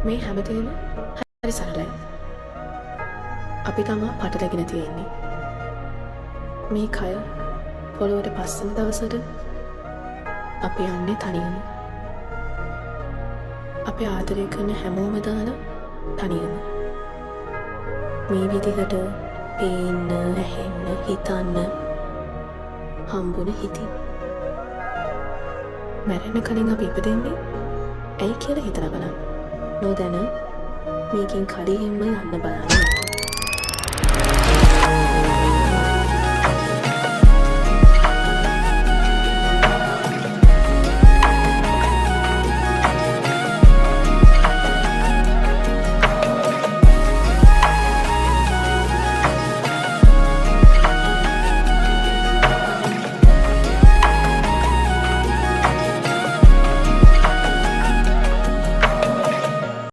මේ හැමතේම හරි සරලයි. අපි තමා පටලැගෙන තියෙන්නේ. මේ කය පොළොවට පස්සන දවසට අපි යන්නේ තනියම. අපි ආදරය කරන හැමෝම දාලා තනියම. මේ විදිහට පේන්න, ඇහෙන්න, හිතන්න හම්බුන හිතින්. මැරෙන්න කලින් අපි ඉපදෙන්නේ ඇයි කියලා හිතලා බලන්න. නොදැන මේකෙන් කලින්ම යන්න බලන්න.